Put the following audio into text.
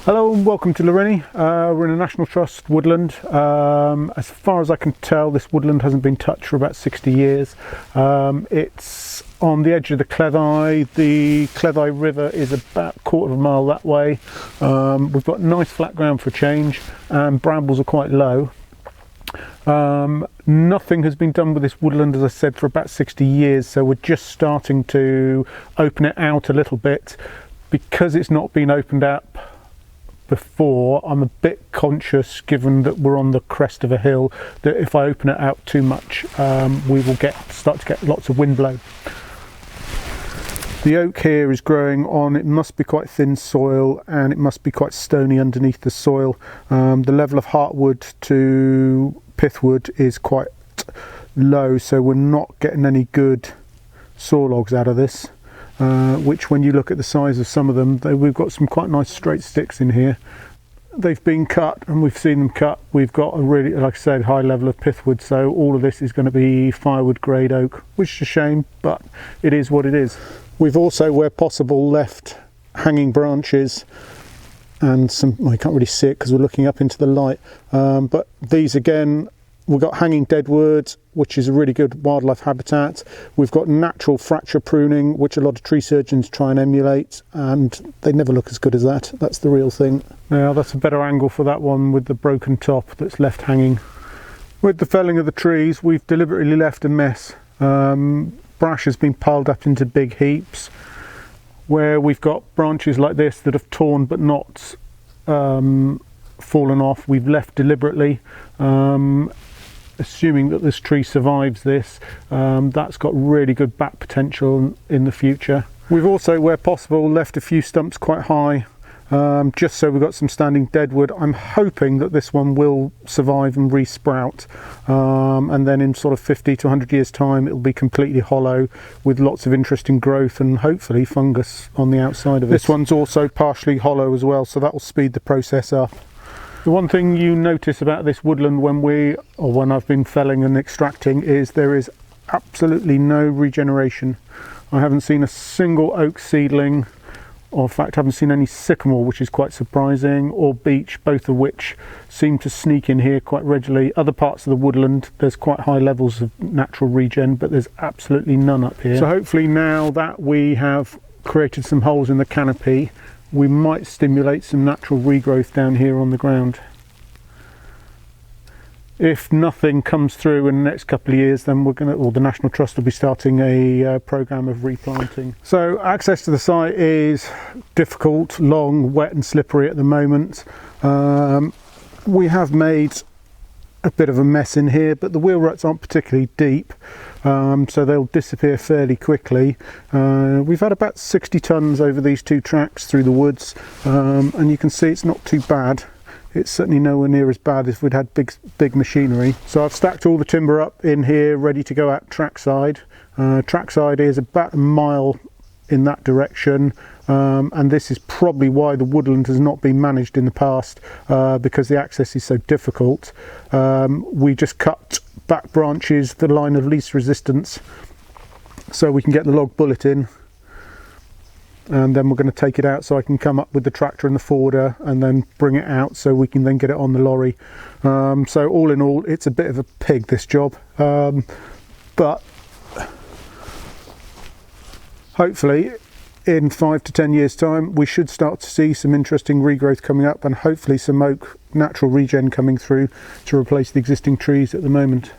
Hello and welcome to Lawrenny. We're in a National Trust woodland. As far as I can tell, this woodland hasn't been touched for about 60 years. It's on the edge of the quay. The quay River is about a quarter of a mile that way. We've got nice flat ground for a change, and brambles are quite low. Nothing has been done with this woodland, as I said, for about 60 years, so we're just starting to open it out a little bit. Because it's not been opened up before, I'm a bit conscious, given that we're on the crest of a hill, that if I open it out too much, we will start to get lots of wind blow. The oak here is growing on, it must be quite thin soil, and it must be quite stony underneath the soil. The level of heartwood to pithwood is quite low, so we're not getting any good saw logs out of this. Which, when you look at the size of some of them, we've got some quite nice straight sticks in here. They've been cut, and we've seen them cut. We've got a really, like I said, high level of pithwood, so all of this is going to be firewood grade oak, which is a shame, but it is what it is. We've also, where possible, left hanging branches and some, well, you can't really see it because we're looking up into the light, but these again, we've got hanging deadwood, which is a really good wildlife habitat. We've got natural fracture pruning, which a lot of tree surgeons try and emulate, and they never look as good as that. That's the real thing. Now that's a better angle for that one with the broken top that's left hanging. With the felling of the trees, we've deliberately left a mess. Brash has been piled up into big heaps, where we've got branches like this that have torn but not fallen off. We've left deliberately. Assuming that this tree survives this, that's got really good back potential in the future. We've also, where possible, left a few stumps quite high, just so we've got some standing deadwood. I'm hoping that this one will survive and re-sprout, and then in sort of 50 to 100 years time it'll be completely hollow with lots of interesting growth and hopefully fungus on the outside of it. This one's also partially hollow as well, so that will speed the process up. The one thing you notice about this woodland when I've been felling and extracting is there is absolutely no regeneration. I haven't seen a single oak seedling, or in fact haven't seen any sycamore, which is quite surprising, or beech, both of which seem to sneak in here quite regularly. Other parts of the woodland, there's quite high levels of natural regen, but there's absolutely none up here. So hopefully now that we have created some holes in the canopy, we might stimulate some natural regrowth down here on the ground. If nothing comes through in the next couple of years, then the National Trust will be starting a programme of replanting. So access to the site is difficult, long, wet and slippery at the moment. We have made a bit of a mess in here, but the wheel ruts aren't particularly deep, so they'll disappear fairly quickly. We've had about 60 tonnes over these two tracks through the woods, and you can see it's not too bad. It's certainly nowhere near as bad as if we'd had big machinery. So I've stacked all the timber up in here, ready to go out trackside. Trackside is about a mile in that direction, and this is probably why the woodland has not been managed in the past, because the access is so difficult. We just cut back branches, the line of least resistance, so we can get the log bullet in, and then we're going to take it out so I can come up with the tractor and the forwarder and then bring it out so we can then get it on the lorry. So all in all, it's a bit of a pig, this job, but hopefully in 5 to 10 years time we should start to see some interesting regrowth coming up, and hopefully some oak natural regen coming through to replace the existing trees at the moment.